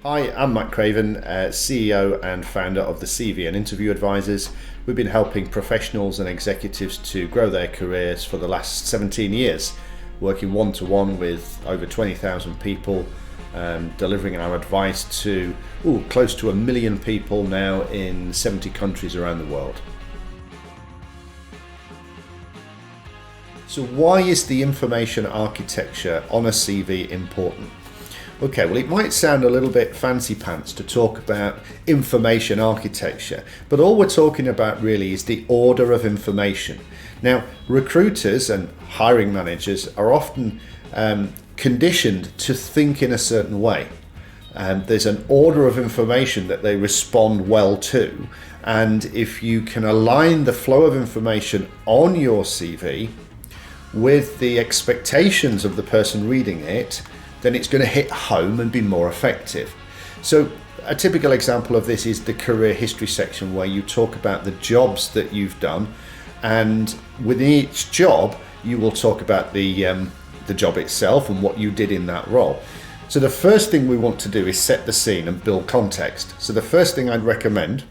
Hi, I'm Matt Craven, CEO and founder of the CV and Interview Advisors. We've been helping professionals and executives to grow their careers for the last 17 years, working one-to-one with over 20,000 people, delivering our advice to close to 1 million people now in 70 countries around the world. So why is the information architecture on a CV important? Okay, well, it might sound a little bit fancy pants to talk about information architecture, but all we're talking about really is the order of information. Now, recruiters and hiring managers are often conditioned to think in a certain way. There's an order of information that they respond well to, and if you can align the flow of information on your CV with the expectations of the person reading it, then it's going to hit home and be more effective. So a typical example of this is the career history section, where you talk about the jobs that you've done, and within each job you will talk about the job itself and what you did in that role. So the first thing we want to do is set the scene and build context. So the first thing I'd recommend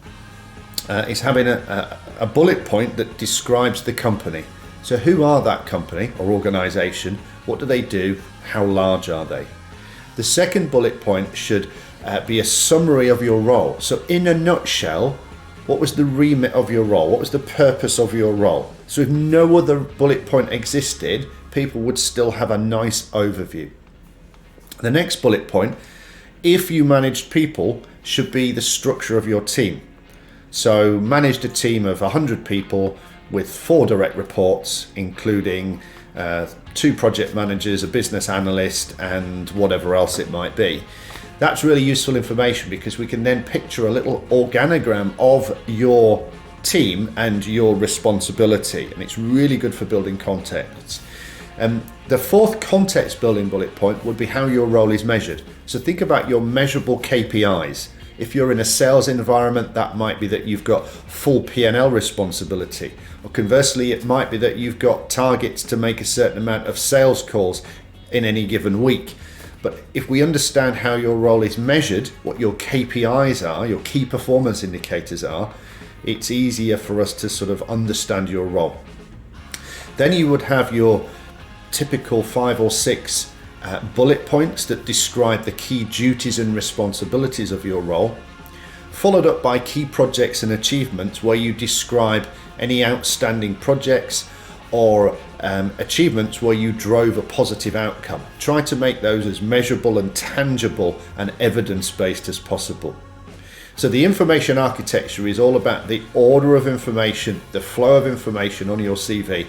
is having a bullet point that describes the company. So who are that company or organization? What do they do? How large are they? The second bullet point should be a summary of your role. So in a nutshell, what was the remit of your role? What was the purpose of your role? So if no other bullet point existed, people would still have a nice overview. The next bullet point, if you managed people, should be the structure of your team. So managed a team of 100 people with 4 direct reports, including 2 project managers, a business analyst, and whatever else it might be. That's really useful information, because we can then picture a little organogram of your team and your responsibility, and it's really good for building context. The fourth context building bullet point would be how your role is measured. So think about your measurable KPIs. If you're in a sales environment, that might be that you've got full P&L responsibility. Or conversely, it might be that you've got targets to make a certain amount of sales calls in any given week. But if we understand how your role is measured, what your KPIs are, your key performance indicators are, it's easier for us to sort of understand your role. Then you would have your typical 5 or 6 bullet points that describe the key duties and responsibilities of your role, followed up by key projects and achievements, where you describe any outstanding projects or achievements where you drove a positive outcome. Try to make those as measurable and tangible and evidence-based as possible. So the information architecture is all about the order of information, the flow of information on your CV.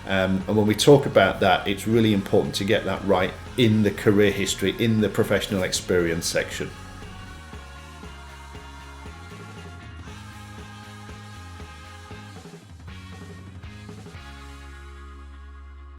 And when we talk about that, it's really important to get that right in the career history, in the professional experience section.